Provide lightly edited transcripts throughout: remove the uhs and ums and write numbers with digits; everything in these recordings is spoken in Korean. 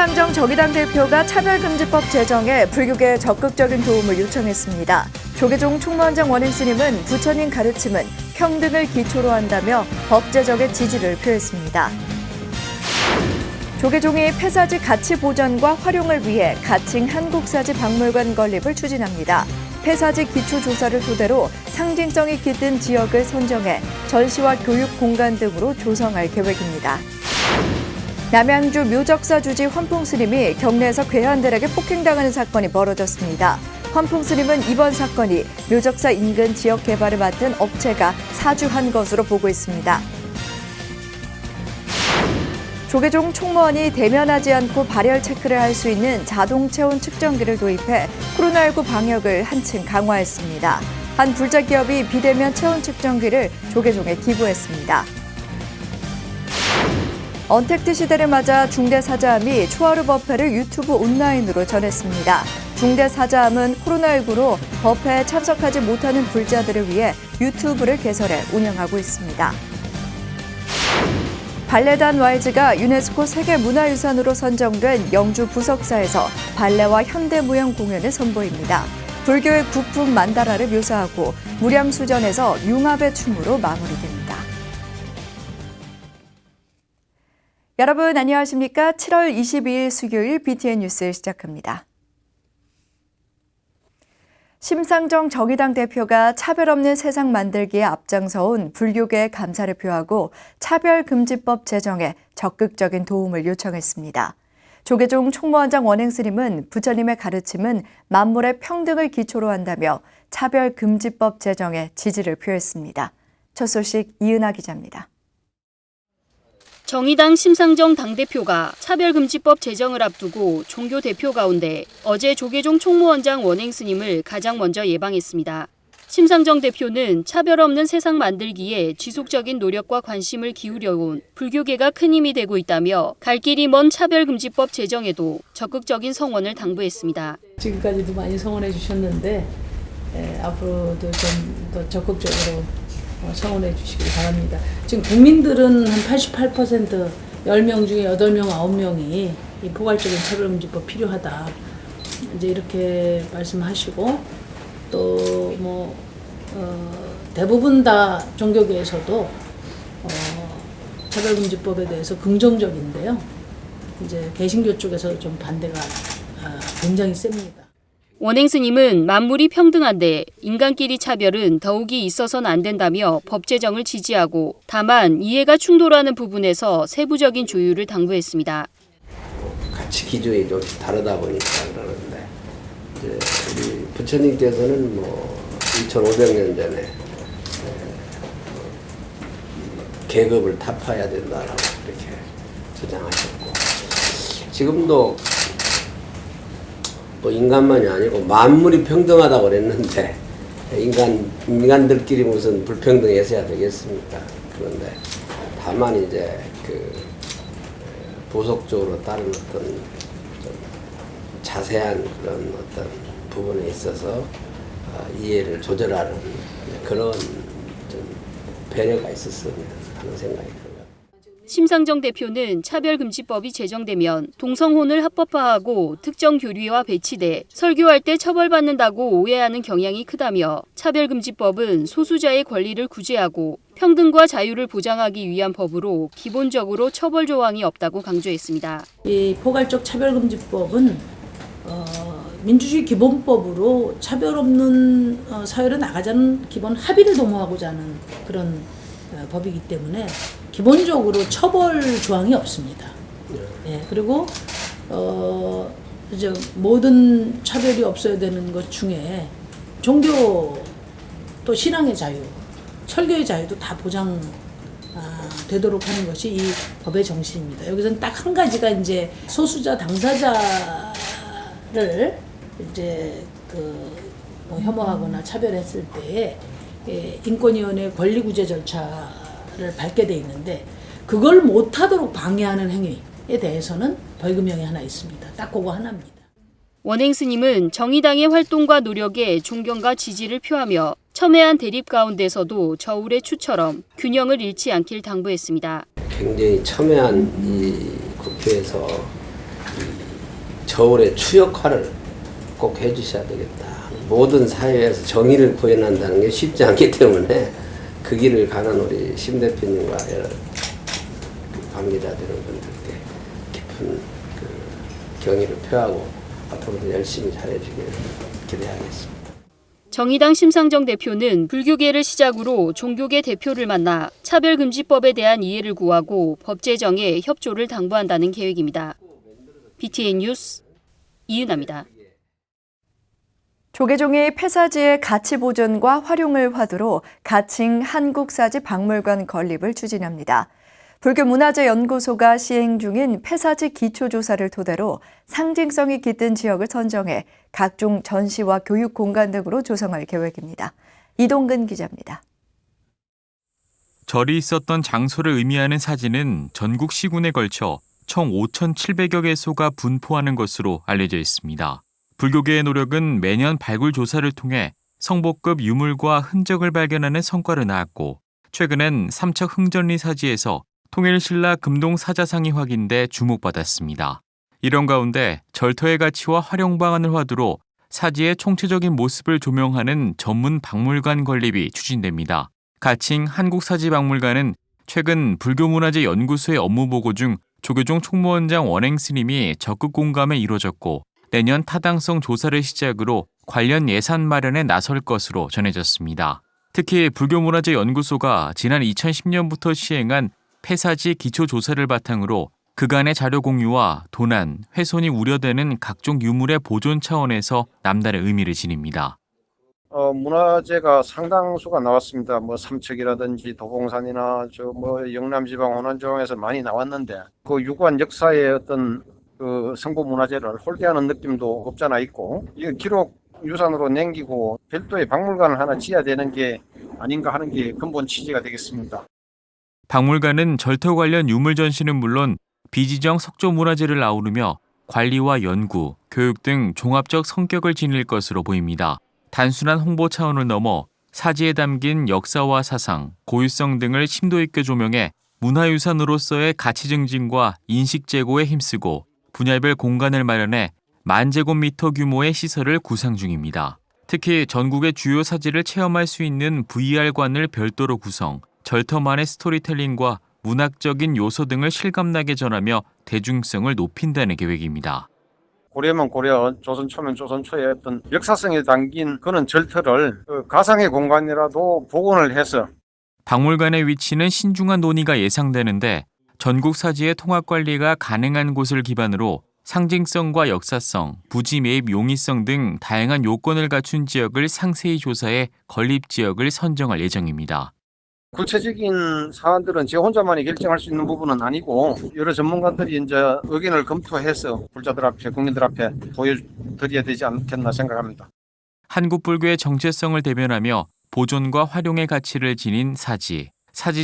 심상정 정의당 대표가 차별금지법 제정에 불교계에 적극적인 도움을 요청했습니다. 조계종 총무원장 원행 스님은 부처님 가르침은 평등을 기초로 한다며 법 제정에 지지를 표했습니다. 조계종이 폐사지 가치 보전과 활용을 위해 가칭 한국사지 박물관 건립을 추진합니다. 폐사지 기초조사를 토대로 상징성이 깃든 지역을 선정해 전시와 교육 공간 등으로 조성할 계획입니다. 남양주 묘적사 주지 환풍 스님이 경내에서 괴한들에게 폭행당하는 사건이 벌어졌습니다. 환풍 스님은 이번 사건이 묘적사 인근 지역 개발을 맡은 업체가 사주한 것으로 보고 있습니다. 조계종 총무원이 대면하지 않고 발열 체크를 할 수 있는 자동 체온 측정기를 도입해 코로나19 방역을 한층 강화했습니다. 한 불자 기업이 비대면 체온 측정기를 조계종에 기부했습니다. 언택트 시대를 맞아 중대사자암이 초하루 법회를 유튜브 온라인으로 전했습니다. 중대사자암은 코로나19로 법회에 참석하지 못하는 불자들을 위해 유튜브를 개설해 운영하고 있습니다. 발레단 YG가 유네스코 세계문화유산으로 선정된 영주 부석사에서 발레와 현대무용 공연을 선보입니다. 불교의 국풍 만다라를 묘사하고 무량수전에서 융합의 춤으로 마무리됩니다. 여러분 안녕하십니까? 7월 22일 수요일 BTN 뉴스 시작합니다. 심상정 정의당 대표가 차별 없는 세상 만들기에 앞장서온 불교계에 감사를 표하고 차별금지법 제정에 적극적인 도움을 요청했습니다. 조계종 총무원장 원행 스님은 부처님의 가르침은 만물의 평등을 기초로 한다며 차별금지법 제정에 지지를 표했습니다. 첫 소식 이은하 기자입니다. 정의당 심상정 당대표가 차별금지법 제정을 앞두고 종교 대표 가운데 어제 조계종 총무원장 원행 스님을 가장 먼저 예방했습니다. 심상정 대표는 차별 없는 세상 만들기에 지속적인 노력과 관심을 기울여온 불교계가 큰 힘이 되고 있다며 갈 길이 먼 차별금지법 제정에도 적극적인 성원을 당부했습니다. 지금까지도 많이 성원해 주셨는데 앞으로도 좀 더 적극적으로 성원해 주시기 바랍니다. 지금 국민들은 한 88% 10명 중에 8명, 9명이 이 포괄적인 차별금지법 필요하다. 이제 이렇게 말씀하시고 또 대부분 다 종교계에서도 차별금지법에 대해서 긍정적인데요. 이제 개신교 쪽에서 좀 반대가 굉장히 셉니다. 원행 스님은 만물이 평등한데 인간끼리 차별은 더욱이 있어서는 안 된다며 법 제정을 지지하고 다만 이해가 충돌하는 부분에서 세부적인 조율을 당부했습니다. 가치 기준이 좀 다르다 보니까 그러는데 이제 우리 부처님께서는 2,500년 전에 계급을 타파해야 된다라고 이렇게 주장하셨고 지금도 인간만이 아니고 만물이 평등하다고 그랬는데 인간들끼리 무슨 불평등이 있어야 되겠습니까? 그런데 다만 이제 보속적으로 다른 어떤 좀 자세한 그런 어떤 부분에 있어서 이해를 조절하는 그런 좀 배려가 있었으면 하는 생각이 들어요. 심상정 대표는 차별금지법이 제정되면 동성혼을 합법화하고 특정 교리와 배치돼 설교할 때 처벌받는다고 오해하는 경향이 크다며 차별금지법은 소수자의 권리를 구제하고 평등과 자유를 보장하기 위한 법으로 기본적으로 처벌 조항이 없다고 강조했습니다. 이 포괄적 차별금지법은 민주주의 기본법으로 차별 없는 사회로 나가자는 기본 합의를 도모하고자 하는 그런 법이기 때문에 기본적으로 처벌 조항이 없습니다. 예, 그리고 이제 모든 차별이 없어야 되는 것 중에 종교 또 신앙의 자유, 설교의 자유도 다 보장 되도록 하는 것이 이 법의 정신입니다. 여기서는 딱 한 가지가 이제 소수자 당사자를 이제 혐오하거나 차별했을 때에 인권위원회 권리구제 절차를 밟게 돼 있는데 그걸 못하도록 방해하는 행위에 대해서는 벌금형이 하나 있습니다. 딱 그거 하나입니다. 원행 스님은 정의당의 활동과 노력에 존경과 지지를 표하며 첨예한 대립 가운데서도 저울의 추처럼 균형을 잃지 않길 당부했습니다. 굉장히 첨예한 이 국회에서 서울의 추 역할을 꼭 해주셔야 되겠다. 모든 사회에서 정의를 구현한다는 게 쉽지 않기 때문에 그 길을 가는 우리 심 대표님과 여러 관계자들 여러분들께 깊은 경의를 표하고 앞으로도 열심히 잘해주기를 기대하겠습니다. 정의당 심상정 대표는 불교계를 시작으로 종교계 대표를 만나 차별금지법에 대한 이해를 구하고 법 제정에 협조를 당부한다는 계획입니다. BTN 뉴스 이은아입니다. 조계종이 폐사지의 가치 보존과 활용을 화두로 가칭 한국사지 박물관 건립을 추진합니다. 불교문화재연구소가 시행 중인 폐사지 기초조사를 토대로 상징성이 깃든 지역을 선정해 각종 전시와 교육 공간 등으로 조성할 계획입니다. 이동근 기자입니다. 절이 있었던 장소를 의미하는 사진은 전국 시군에 걸쳐 총 5,700여 개소가 분포하는 것으로 알려져 있습니다. 불교계의 노력은 매년 발굴 조사를 통해 성보급 유물과 흔적을 발견하는 성과를 낳았고 최근엔 삼척 흥전리 사지에서 통일신라 금동 사자상이 확인돼 주목받았습니다. 이런 가운데 절터의 가치와 활용 방안을 화두로 사지의 총체적인 모습을 조명하는 전문 박물관 건립이 추진됩니다. 가칭 한국사지박물관은 최근 불교문화재연구소의 업무 보고 중 조계종 총무원장 원행 스님이 적극 공감에 이뤄졌고 내년 타당성 조사를 시작으로 관련 예산 마련에 나설 것으로 전해졌습니다. 특히 불교문화재연구소가 지난 2010년부터 시행한 폐사지 기초조사를 바탕으로 그간의 자료 공유와 도난, 훼손이 우려되는 각종 유물의 보존 차원에서 남다른 의미를 지닙니다. 문화재가 상당수가 나왔습니다. 삼척이라든지 도봉산이나 영남지방 호남지방에서 많이 나왔는데 그 유구한 역사의 어떤 그 성보 문화재를 홀대하는 느낌도 없잖아 있고 이 기록 유산으로 남기고 별도의 박물관을 하나 지어야 되는 게 아닌가 하는 게 근본 취지가 되겠습니다. 박물관은 절터 관련 유물 전시는 물론 비지정 석조 문화재를 아우르며 관리와 연구, 교육 등 종합적 성격을 지닐 것으로 보입니다. 단순한 홍보 차원을 넘어 사지에 담긴 역사와 사상, 고유성 등을 심도 있게 조명해 문화유산으로서의 가치 증진과 인식 제고에 힘쓰고 분야별 공간을 마련해 10,000제곱미터 규모의 시설을 구상 중입니다. 특히 전국의 주요 사지를 체험할 수 있는 VR관을 별도로 구성, 절터만의 스토리텔링과 문학적인 요소 등을 실감나게 전하며 대중성을 높인다는 계획입니다. 고려면 고려, 조선초면 조선초의 어떤 역사성에 담긴 그런 절터를 가상의 공간이라도 복원을 해서 박물관의 위치는 신중한 논의가 예상되는데 전국 사지의 통합 관리가 가능한 곳을 기반으로 상징성과 역사성, 부지 매입 용이성 등 다양한 요건을 갖춘 지역을 상세히 조사해 건립 지역을 선정할 예정입니다. 구체적인 사안들은 제 혼자만이 결정할 수 있는 부분은 아니고 여러 전문가들이 이제 의견을 검토해서 불자들 앞에 국민들 앞에 보여드려야 되지 않겠나 생각합니다. 한국 불교의 정체성을 대변하며 보존과 활용의 가치를 지닌 사지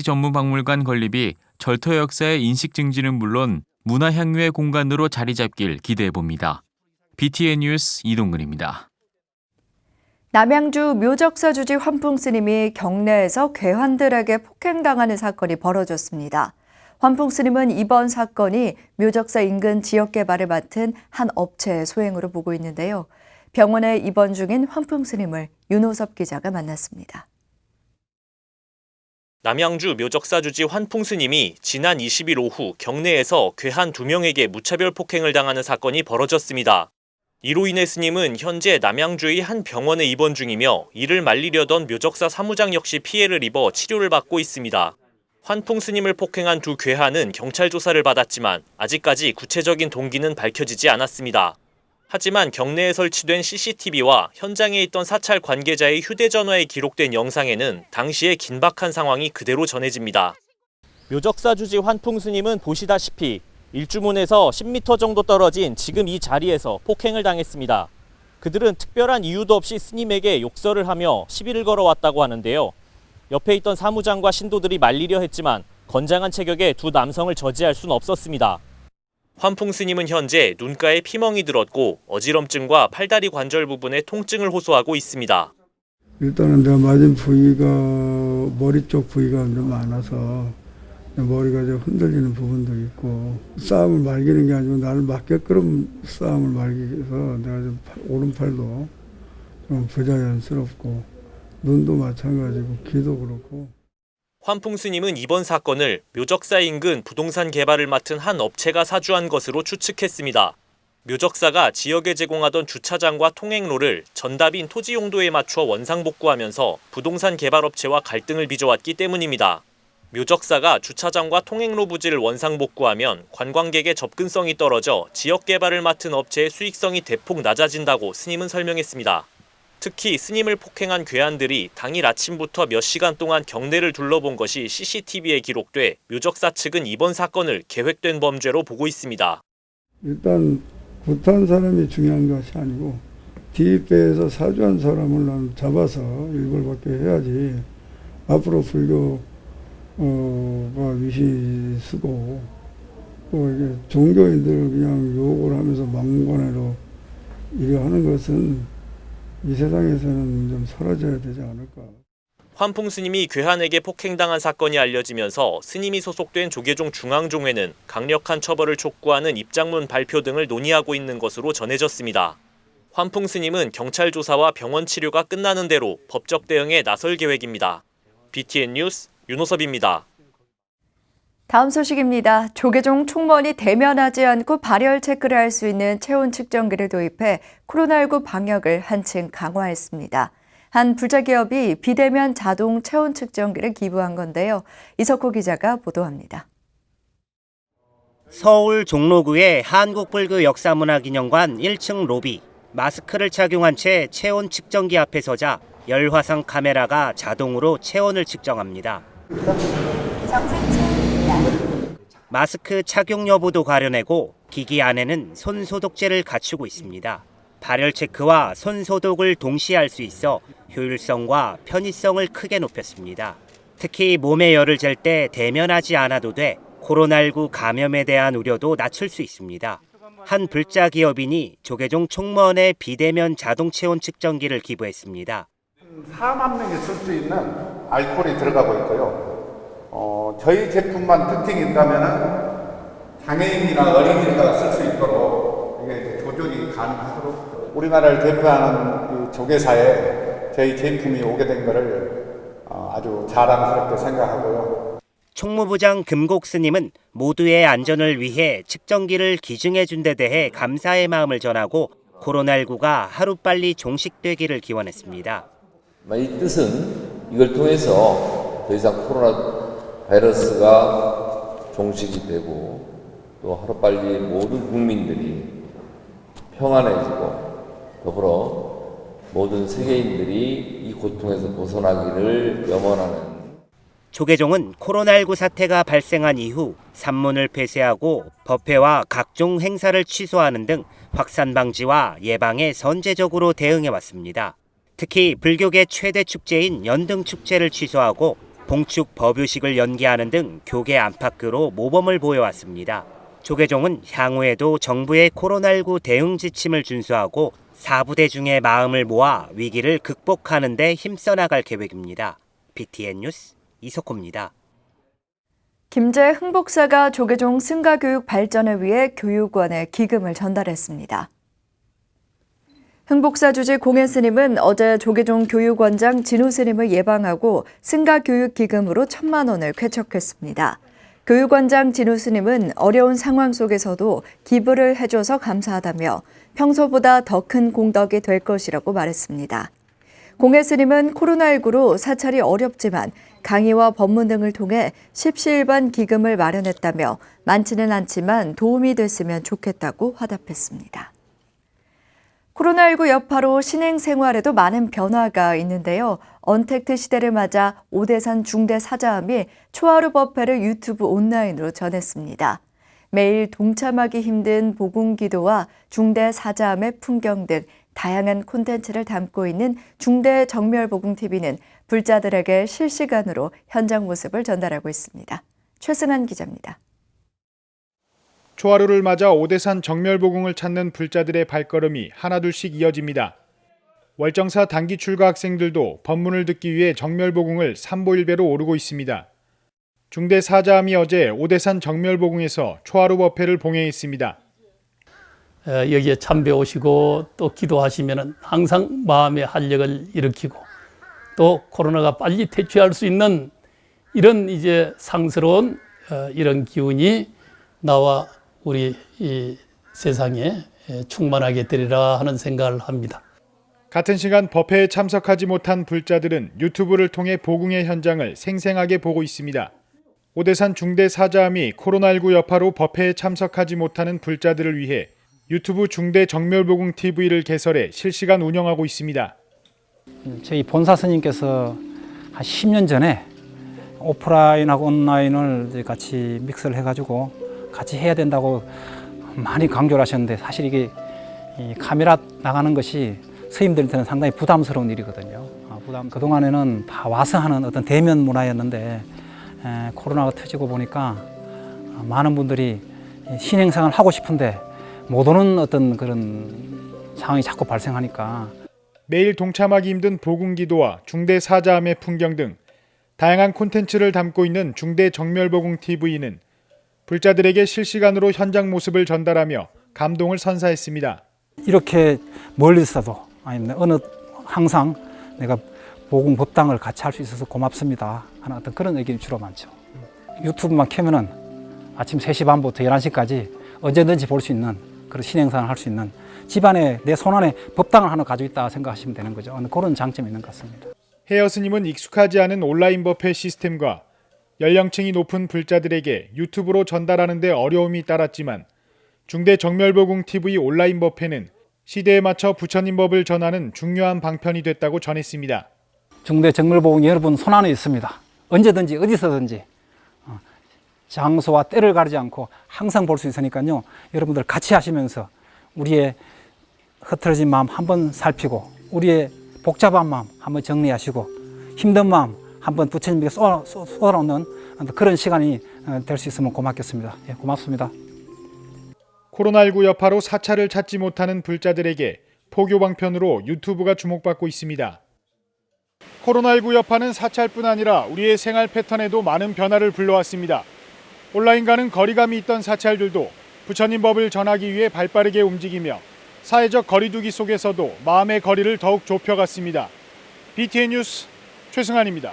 전문 박물관 건립이 절터 역사의 인식 증진은 물론 문화 향유의 공간으로 자리 잡길 기대해 봅니다. BTN 뉴스 이동근입니다. 남양주 묘적사 주지 환풍 스님이 경내에서 괴환들에게 폭행당하는 사건이 벌어졌습니다. 환풍 스님은 이번 사건이 묘적사 인근 지역 개발을 맡은 한 업체의 소행으로 보고 있는데요. 병원에 입원 중인 환풍 스님을 윤호섭 기자가 만났습니다. 남양주 묘적사 주지 환풍 스님이 지난 20일 오후 경내에서 괴한 2명에게 무차별 폭행을 당하는 사건이 벌어졌습니다. 이로 인해 스님은 현재 남양주의 한 병원에 입원 중이며 이를 말리려던 묘적사 사무장 역시 피해를 입어 치료를 받고 있습니다. 환풍 스님을 폭행한 두 괴한은 경찰 조사를 받았지만 아직까지 구체적인 동기는 밝혀지지 않았습니다. 하지만 경내에 설치된 CCTV와 현장에 있던 사찰 관계자의 휴대전화에 기록된 영상에는 당시의 긴박한 상황이 그대로 전해집니다. 묘적사 주지 환풍 스님은 보시다시피 일주문에서 10m 정도 떨어진 지금 이 자리에서 폭행을 당했습니다. 그들은 특별한 이유도 없이 스님에게 욕설을 하며 시비를 걸어왔다고 하는데요. 옆에 있던 사무장과 신도들이 말리려 했지만 건장한 체격의 두 남성을 저지할 수는 없었습니다. 환풍 스님은 현재 눈가에 피멍이 들었고 어지럼증과 팔다리 관절 부분에 통증을 호소하고 있습니다. 일단은 내가 맞은 부위가 머리 쪽 부위가 좀 많아서 머리가 좀 흔들리는 부분도 있고 싸움을 말기는 게 아니고 나를 맞게끔 싸움을 말기 위해서 내가 좀 오른팔도 좀 부자연스럽고 눈도 마찬가지고 귀도 그렇고. 환풍 스님은 이번 사건을 묘적사 인근 부동산 개발을 맡은 한 업체가 사주한 것으로 추측했습니다. 묘적사가 지역에 제공하던 주차장과 통행로를 전답인 토지 용도에 맞춰 원상복구하면서 부동산 개발업체와 갈등을 빚어왔기 때문입니다. 묘적사가 주차장과 통행로 부지를 원상복구하면 관광객의 접근성이 떨어져 지역 개발을 맡은 업체의 수익성이 대폭 낮아진다고 스님은 설명했습니다. 특히 스님을 폭행한 괴한들이 당일 아침부터 몇 시간 동안 경내를 둘러본 것이 CCTV에 기록돼 묘적사 측은 이번 사건을 계획된 범죄로 보고 있습니다. 일단 구타한 사람이 중요한 것이 아니고 뒤배에서 사주한 사람을 난 잡아서 일벌받게 해야지. 앞으로 불교가 위시 쓰고 또 이게 종교인들을 그냥 욕을 하면서 막무가내로 이래 하는 것은 이 세상에서는 좀 사라져야 되지 않을까. 환풍 스님이 괴한에게 폭행당한 사건이 알려지면서 스님이 소속된 조계종 중앙종회는 강력한 처벌을 촉구하는 입장문 발표 등을 논의하고 있는 것으로 전해졌습니다. 환풍 스님은 경찰 조사와 병원 치료가 끝나는 대로 법적 대응에 나설 계획입니다. BTN 뉴스 윤호섭입니다. 다음 소식입니다. 조계종 총무원이 대면하지 않고 발열 체크를 할 수 있는 체온 측정기를 도입해 코로나19 방역을 한층 강화했습니다. 한 불자기업이 비대면 자동 체온 측정기를 기부한 건데요. 이석호 기자가 보도합니다. 서울 종로구의 한국불교 역사문화기념관 1층 로비. 마스크를 착용한 채 체온 측정기 앞에 서자 열화상 카메라가 자동으로 체온을 측정합니다. 마스크 착용 여부도 가려내고 기기 안에는 손 소독제를 갖추고 있습니다. 발열 체크와 손 소독을 동시에 할 수 있어 효율성과 편의성을 크게 높였습니다. 특히 몸의 열을 잴 때 대면하지 않아도 돼 코로나19 감염에 대한 우려도 낮출 수 있습니다. 한 불자 기업인이 조계종 총무원의 비대면 자동 체온 측정기를 기부했습니다. 4만 명이 쓸 수 있는 알코올이 들어가고 있고요. 저희 제품만 특징이 있다면 장애인이나 어린이가 쓸 수 있도록 이게 조절이 가능하도록 우리나라를 대표하는 이 조계사에 저희 제품이 오게 된 것을 아주 자랑스럽게 생각하고요. 총무부장 금곡 스님은 모두의 안전을 위해 측정기를 기증해 준 데 대해 감사의 마음을 전하고 코로나19가 하루빨리 종식되기를 기원했습니다. 이 뜻은 이걸 통해서 더 이상 코로나 바이러스가 종식이 되고 또 하루빨리 모든 국민들이 평안해지고 더불어 모든 세계인들이 이 고통에서 벗어나기를 염원하는. 조계종은 코로나19 사태가 발생한 이후 산문을 폐쇄하고 법회와 각종 행사를 취소하는 등 확산 방지와 예방에 선제적으로 대응해왔습니다. 특히 불교계 최대 축제인 연등축제를 취소하고 봉축 법요식을 연기하는 등 교계 안팎으로 모범을 보여왔습니다. 조계종은 향후에도 정부의 코로나19 대응 지침을 준수하고 사부대중의 마음을 모아 위기를 극복하는 데 힘써 나갈 계획입니다. BTN 뉴스 이석호입니다. 김제 흥복사가 조계종 승가교육 발전을 위해 교육원에 기금을 전달했습니다. 흥복사 주지 공예 스님은 어제 조계종 교육원장 진우 스님을 예방하고 승가교육 기금으로 1,000만 원을 쾌척했습니다. 교육원장 진우 스님은 어려운 상황 속에서도 기부를 해줘서 감사하다며 평소보다 더 큰 공덕이 될 것이라고 말했습니다. 공예 스님은 코로나19로 사찰이 어렵지만 강의와 법문 등을 통해 십시일반 기금을 마련했다며 많지는 않지만 도움이 됐으면 좋겠다고 화답했습니다. 코로나19 여파로 신행 생활에도 많은 변화가 있는데요. 언택트 시대를 맞아 오대산 중대 사자함이 초하루 법회를 유튜브 온라인으로 전했습니다. 매일 동참하기 힘든 복음 기도와 중대 사자함의 풍경 등 다양한 콘텐츠를 담고 있는 중대 정멸복음TV는 불자들에게 실시간으로 현장 모습을 전달하고 있습니다. 최승한 기자입니다. 초하루를 맞아 오대산 정멸복음을 찾는 불자들의 발걸음이 하나둘씩 이어집니다. 월정사 단기 출가 학생들도 법문을 듣기 위해 정멸복음을 삼보일배로 오르고 있습니다. 중대 사자함이 어제 오대산 정멸보궁에서 초하루 법회를 봉행했습니다. 여기에 참배 오시고 또 기도하시면 항상 마음의 활력을 일으키고 또 코로나가 빨리 퇴치할 수 있는 이런 이제 상스러운 이런 기운이 나와 우리 이 세상에 충만하게 되리라 하는 생각을 합니다. 같은 시간 법회에 참석하지 못한 불자들은 유튜브를 통해 보궁의 현장을 생생하게 보고 있습니다. 오대산 중대 사자함이 코로나19 여파로 법회에 참석하지 못하는 불자들을 위해 유튜브 중대 정멸보궁 TV를 개설해 실시간 운영하고 있습니다. 저희 본사 스님께서 한 10년 전에 오프라인하고 온라인을 같이 믹스를 해가지고 같이 해야 된다고 많이 강조를 하셨는데 사실 이게 이 카메라 나가는 것이 스님들한테는 상당히 부담스러운 일이거든요. 그동안에는 다 와서 하는 어떤 대면 문화였는데 코로나가 터지고 보니까 많은 분들이 신행상을 하고 싶은데 못 오는 어떤 그런 상황이 자꾸 발생하니까 매일 동참하기 힘든 보궁기도와 중대 사자함의 풍경 등 다양한 콘텐츠를 담고 있는 중대 정멸보궁 TV는 불자들에게 실시간으로 현장 모습을 전달하며 감동을 선사했습니다. 이렇게 멀리서도 아니면 항상 내가 보궁 법당을 같이 할 수 있어서 고맙습니다 하는 어떤 그런 의견이 주로 많죠. 유튜브만 켜면은 아침 3시 반부터 11시까지 언제든지 볼 수 있는 그런 신행상을 할 수 있는 집안에 내 손안에 법당을 하나 가지고 있다 생각하시면 되는 거죠. 그런 장점이 있는 것 같습니다. 해여 스님은 익숙하지 않은 온라인 법회 시스템과 연령층이 높은 불자들에게 유튜브로 전달하는 데 어려움이 따랐지만 중대 정멸보궁 TV 온라인 법회는 시대에 맞춰 부처님 법을 전하는 중요한 방편이 됐다고 전했습니다. 중대 정멸보궁이 여러분 손안에 있습니다. 언제든지 어디서든지 장소와 때를 가리지 않고 항상 볼 수 있으니까요. 여러분들 같이 하시면서 우리의 흐트러진 마음 한번 살피고 우리의 복잡한 마음 한번 정리하시고 힘든 마음 한번 부처님께 쏟아놓는 그런 시간이 될 수 있으면 고맙겠습니다. 예, 고맙습니다. 코로나19 여파로 사찰을 찾지 못하는 불자들에게 포교 방편으로 유튜브가 주목받고 있습니다. 코로나19 여파는 사찰뿐 아니라 우리의 생활 패턴에도 많은 변화를 불러왔습니다. 온라인과는 거리감이 있던 사찰들도 부처님 법을 전하기 위해 발빠르게 움직이며 사회적 거리두기 속에서도 마음의 거리를 더욱 좁혀갔습니다. BTN 뉴스 최승환입니다.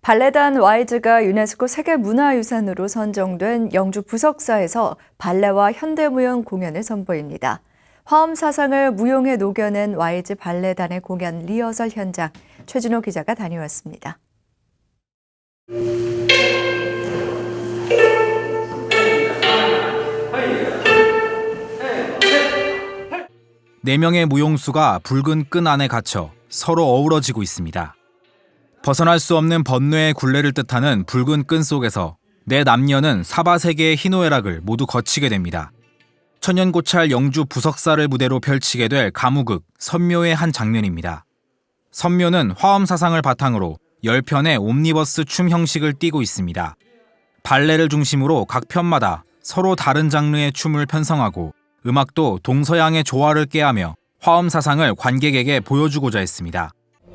발레단 와이즈가 유네스코 세계문화유산으로 선정된 영주 부석사에서 발레와 현대무용 공연을 선보입니다. 화엄 사상을 무용에 녹여낸 와이즈 발레단의 공연 리허설 현장, 최진호 기자가 다녀왔습니다. 4명의 무용수가 붉은 끈 안에 갇혀 서로 어우러지고 있습니다. 벗어날 수 없는 번뇌의 굴레를 뜻하는 붉은 끈 속에서 네 남녀는 사바세계의 희노애락을 모두 거치게 됩니다. 천연고찰 영주 부석사를 무대로 펼치게 될 가무극 선묘의 한 장면입니다. 선묘는 화엄 사상을 바탕으로 10편의 옴니버스 춤 형식을 띠고 있습니다. 발레를 중심으로 각 편마다 서로 다른 장르의 춤을 편성하고 음악도 동서양의 조화를 꾀하며 화엄 사상을 관객에게 보여주고자 했습니다.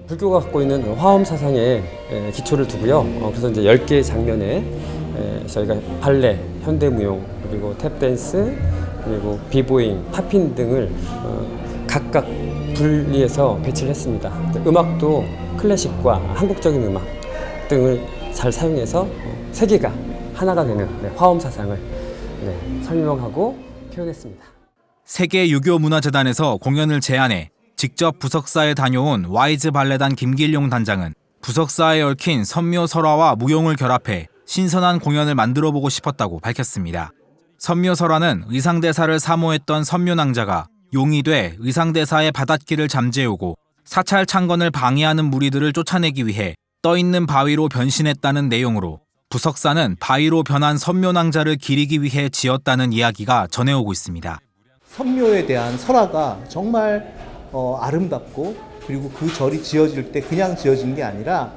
불교가 갖고 있는 화엄 사상에 기초를 두고요. 그래서 이제 10개의 장면에 저희가 발레, 현대무용, 그리고 탭댄스, 그리고 비보잉, 팝핀 등을 각각 분리해서 배치를 했습니다. 음악도 클래식과 한국적인 음악 등을 잘 사용해서 세계가 하나가 되는 화엄 사상을 설명하고 표현했습니다. 세계유교문화재단에서 공연을 제안해 직접 부석사에 다녀온 와이즈 발레단 김길용 단장은 부석사에 얽힌 선묘 설화와 무용을 결합해 신선한 공연을 만들어보고 싶었다고 밝혔습니다. 선묘 설화는 의상대사를 사모했던 선묘낭자가 용이 돼 의상대사의 바닷길을 잠재우고 사찰 창건을 방해하는 무리들을 쫓아내기 위해 떠있는 바위로 변신했다는 내용으로 부석사는 바위로 변한 선묘낭자를 기리기 위해 지었다는 이야기가 전해오고 있습니다. 선묘에 대한 설화가 정말 아름답고 그리고 그 절이 지어질 때 그냥 지어진 게 아니라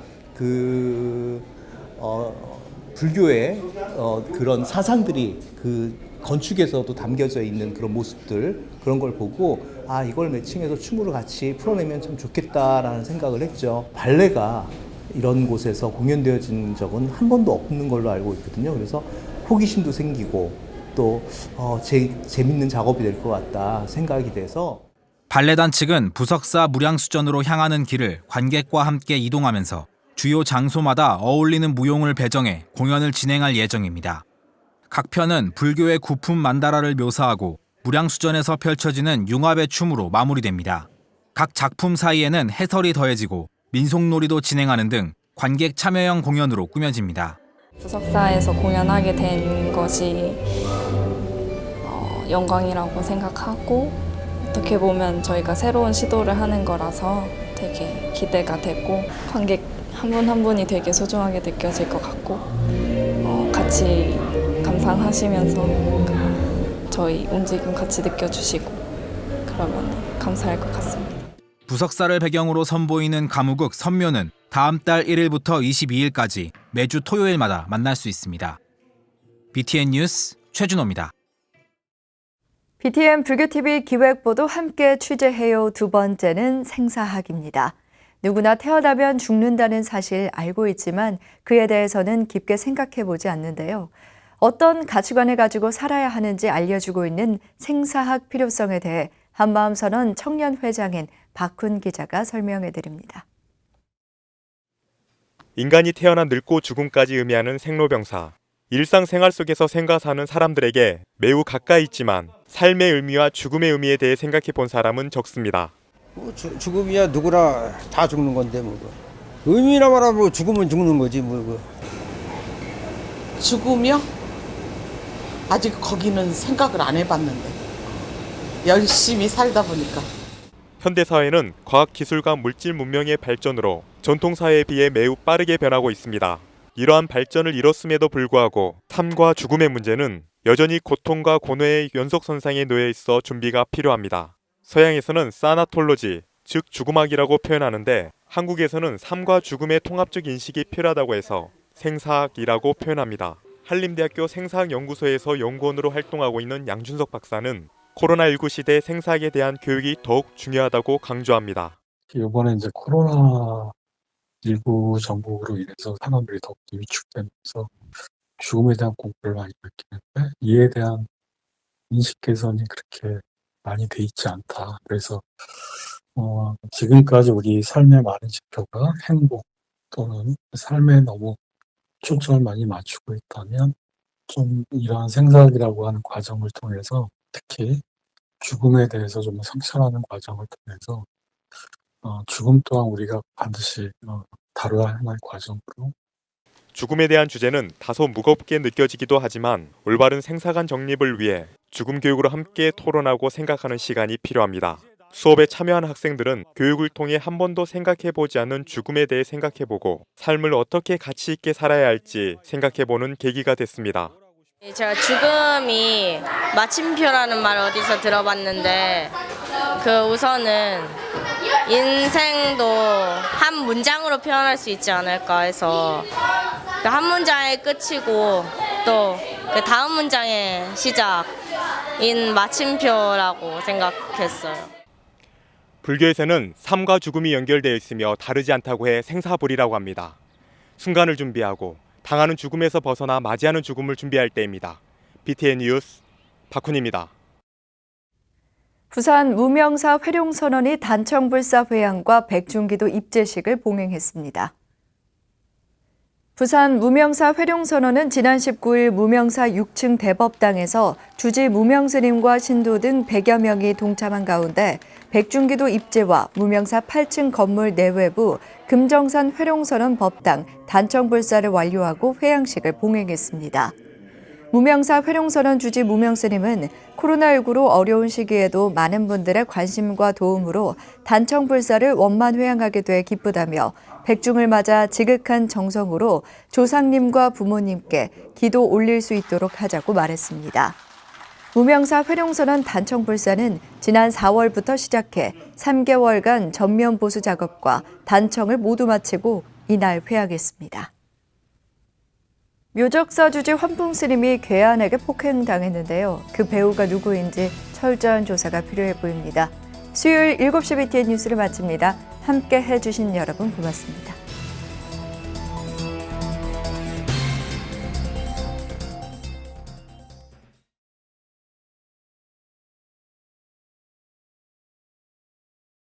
불교의 그런 사상들이 그 건축에서도 담겨져 있는 그런 모습들 그런 걸 보고 이걸 매칭해서 춤으로 같이 풀어내면 참 좋겠다라는 생각을 했죠. 발레가 이런 곳에서 공연되어진 적은 한 번도 없는 걸로 알고 있거든요. 그래서 호기심도 생기고 또 재밌는 작업이 될 것 같다 생각이 돼서 발레단 측은 부석사 무량수전으로 향하는 길을 관객과 함께 이동하면서 주요 장소마다 어울리는 무용을 배정해 공연을 진행할 예정입니다. 각 편은 불교의 구품 만다라를 묘사하고 무량수전에서 펼쳐지는 융합의 춤으로 마무리됩니다. 각 작품 사이에는 해설이 더해지고 민속놀이도 진행하는 등 관객 참여형 공연으로 꾸며집니다. 부석사에서 공연하게 된 것이 영광이라고 생각하고 어떻게 보면 저희가 새로운 시도를 하는 거라서 되게 기대가 되고 관객 한 분 한 분이 되게 소중하게 느껴질 것 같고 같이 감상하시면서 저희 움직임 같이 느껴주시고 그러면 감사할 것 같습니다. 부석사를 배경으로 선보이는 가무극 선묘는 다음 달 1일부터 22일까지 매주 토요일마다 만날 수 있습니다. BTN 뉴스 최준호입니다. BTN 불교TV 기획보도 함께 취재해요. 두 번째는 생사학입니다. 누구나 태어나면 죽는다는 사실 알고 있지만 그에 대해서는 깊게 생각해보지 않는데요. 어떤 가치관을 가지고 살아야 하는지 알려주고 있는 생사학 필요성에 대해 한마음선언 청년회장인 박훈 기자가 설명해드립니다. 인간이 태어나 늙고 죽음까지 의미하는 생로병사. 일상생활 속에서 생과 사는 사람들에게 매우 가까이 있지만 삶의 의미와 죽음의 의미에 대해 생각해 본 사람은 적습니다. 죽음이야 누구나 다 죽는 건데 뭐 의미나 말하면 죽으면 죽는 거지 뭐. 죽음이요? 아직 거기는 생각을 안 해봤는데 열심히 살다 보니까. 현대사회는 과학기술과 물질 문명의 발전으로 전통사회에 비해 매우 빠르게 변하고 있습니다. 이러한 발전을 이뤘음에도 불구하고 삶과 죽음의 문제는 여전히 고통과 고뇌의 연속선상에 놓여 있어 준비가 필요합니다. 서양에서는 사나톨로지, 즉 죽음학이라고 표현하는데 한국에서는 삶과 죽음의 통합적 인식이 필요하다고 해서 생사학이라고 표현합니다. 한림대학교 생사학연구소에서 연구원으로 활동하고 있는 양준석 박사는 코로나19 시대 생사학에 대한 교육이 더욱 중요하다고 강조합니다. 이번에 이제 코로나19 전국으로 인해서 사람들이 더욱더 위축되면서 죽음에 대한 공부를 많이 느끼는데 이에 대한 인식 개선이 그렇게 많이 돼 있지 않다. 그래서 지금까지 우리 삶의 많은 지표가 행복 또는 삶에 너무 초점을 많이 맞추고 있다면 좀 이러한 생사학이라고 하는 과정을 통해서 특히 죽음에 대해서 좀 성찰하는 과정을 통해서 죽음 또한 우리가 반드시 다뤄야 하는 과정으로 죽음에 대한 주제는 다소 무겁게 느껴지기도 하지만 올바른 생사관 정립을 위해 죽음 교육으로 함께 토론하고 생각하는 시간이 필요합니다. 수업에 참여한 학생들은 교육을 통해 한 번도 생각해보지 않은 죽음에 대해 생각해보고 삶을 어떻게 가치 있게 살아야 할지 생각해보는 계기가 됐습니다. 제가 죽음이 마침표라는 말 어디서 들어봤는데 우선은 인생도 한 문장으로 표현할 수 있지 않을까 해서 한 문장의 끝이고 또 다음 문장의 시작인 마침표라고 생각했어요. 불교에서는 삶과 죽음이 연결되어 있으며 다르지 않다고 해 생사불이라고 합니다. 순간을 준비하고 당하는 죽음에서 벗어나 맞이하는 죽음을 준비할 때입니다. BTN 뉴스 박훈입니다. 부산 무명사 회룡선원이 단청불사 회양과 백중기도 입제식을 봉행했습니다. 부산 무명사 회룡선원은 지난 19일 무명사 6층 대법당에서 주지 무명스님과 신도 등 100여 명이 동참한 가운데 백중기도 입제와 무명사 8층 건물 내외부 금정산 회룡선원 법당 단청불사를 완료하고 회양식을 봉행했습니다. 무명사 회룡선원 주지 무명스님은 코로나19로 어려운 시기에도 많은 분들의 관심과 도움으로 단청불사를 원만 회양하게 돼 기쁘다며 백중을 맞아 지극한 정성으로 조상님과 부모님께 기도 올릴 수 있도록 하자고 말했습니다. 무명사 회룡선원 단청불사는 지난 4월부터 시작해 3개월간 전면 보수 작업과 단청을 모두 마치고 이날 회양했습니다. 묘적사 주지 환풍스님이 괴한에게 폭행당했는데요. 그 배우가 누구인지 철저한 조사가 필요해 보입니다. 수요일 7시 BTN 뉴스를 마칩니다. 함께 해주신 여러분 고맙습니다.